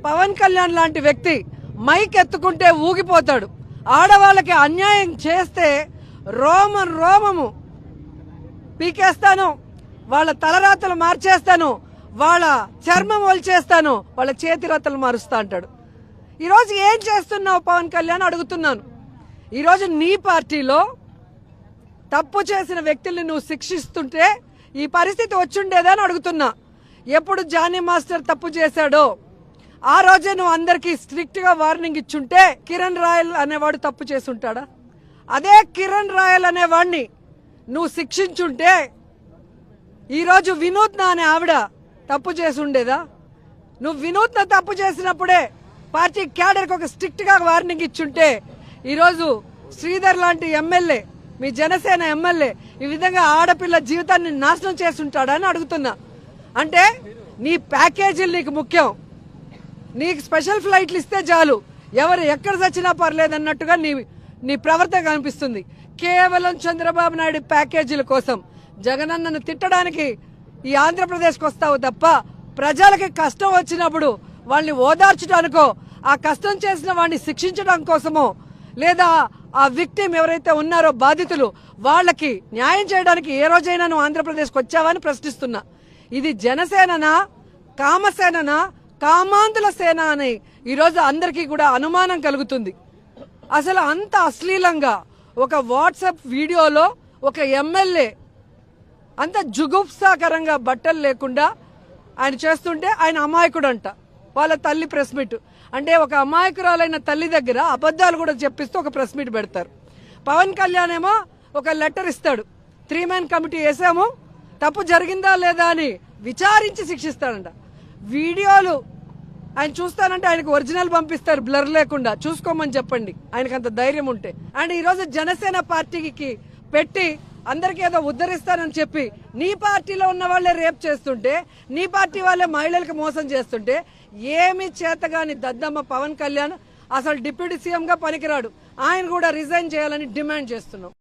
పవన్ కళ్యాణ్ లాంటి వ్యక్తి మైక్ ఎత్తుకుంటే ఊగిపోతాడు. ఆడవాళ్ళకి అన్యాయం చేస్తే రోమము పీకేస్తాను, వాళ్ళ తలరాతలు మార్చేస్తాను, వాళ్ళ చర్మం ఒలిచేస్తాను, వాళ్ళ చేతిరాతలు మారుస్తా అంటాడు. ఈరోజు ఏం చేస్తున్నావు పవన్ కళ్యాణ్ అడుగుతున్నాను. ఈరోజు నీ పార్టీలో తప్పు చేసిన వ్యక్తుల్ని నువ్వు శిక్షిస్తుంటే ఈ పరిస్థితి వచ్చుండేదా అని అడుగుతున్నా. ఎప్పుడు జానీ మాస్టర్ తప్పు చేశాడో ఆ రోజే నువ్వు అందరికీ స్ట్రిక్ట్ గా వార్నింగ్ ఇచ్చుంటే కిరణ్ రాయల్ అనేవాడు తప్పు చేసుంటాడా? అదే కిరణ్ రాయల్ అనేవాడిని నువ్వు శిక్షించుంటే ఈరోజు వినూత్న అనే ఆవిడ తప్పు చేసి ఉండేదా? నువ్వు వినూత్న తప్పు చేసినప్పుడే పార్టీ క్యాడర్కి ఒక స్ట్రిక్ట్ గా వార్నింగ్ ఇచ్చుంటే ఈరోజు శ్రీధర్ లాంటి ఎమ్మెల్యే, మీ జనసేన ఎమ్మెల్యే ఈ విధంగా ఆడపిల్ల జీవితాన్ని నాశనం చేస్తుంటాడా అని అడుగుతున్నా. అంటే నీ ప్యాకేజీలు నీకు ముఖ్యం, నీకు స్పెషల్ ఫ్లైట్లు ఇస్తే చాలు, ఎవరు ఎక్కడ చచ్చినా పర్లేదన్నట్టుగా నీ ప్రవర్తన కనిపిస్తుంది. కేవలం చంద్రబాబు నాయుడు ప్యాకేజీల కోసం జగనన్నను తిట్టడానికి ఈ ఆంధ్రప్రదేశ్కి వస్తావు తప్ప ప్రజలకి కష్టం వచ్చినప్పుడు వాళ్ళని ఓదార్చడానికో, ఆ కష్టం చేసిన వాడిని శిక్షించడం కోసమో, లేదా ఆ విక్టిమ్ ఎవరైతే ఉన్నారో బాధితులు వాళ్ళకి న్యాయం చేయడానికి ఏ రోజైనా నువ్వు ఆంధ్రప్రదేశ్కి వచ్చావని ప్రశ్నిస్తున్నా. ఇది జనసేననా, కామసేననా, కామాంధుల సేన అని ఈరోజు అందరికీ కూడా అనుమానం కలుగుతుంది. అసలు అంత అశ్లీలంగా ఒక వాట్సాప్ వీడియోలో ఒక ఎమ్మెల్యే అంత జుగుప్సాకరంగా బట్టలు లేకుండా ఆయన చేస్తుంటే ఆయన అమాయకుడు అంట. వాళ్ళ తల్లి ప్రెస్ మీట్ అంటే ఒక అమాయకురాలైన తల్లి దగ్గర అబద్ధాలు కూడా చెప్పిస్తూ ఒక ప్రెస్ మీట్ పెడతారు. పవన్ కళ్యాణ్ ఏమో ఒక లెటర్ ఇస్తాడు, 3 man కమిటీ వేసాము, తప్పు జరిగిందా లేదా అని విచారించి శిక్షిస్తాడంట. వీడియోలు ఆయన చూస్తానంటే ఆయనకు ఒరిజినల్ పంపిస్తారు బ్లర్ లేకుండా, చూసుకోమని చెప్పండి ఆయనకు అంత ధైర్యం ఉంటే. అండ్ ఈరోజు జనసేన పార్టీకి పెట్టి అందరికీ ఏదో ఉద్ధరిస్తానని చెప్పి నీ పార్టీలో ఉన్న వాళ్ళే రేప్ చేస్తుంటే, నీ పార్టీ వాళ్ళే మహిళలకు మోసం చేస్తుంటే ఏమి చేతగాని దద్దమ్మ పవన్ కళ్యాణ్ అసలు డిప్యూటీ సీఎం గా పనికిరాడు. ఆయన కూడా రిజైన్ చేయాలని డిమాండ్ చేస్తున్నాం.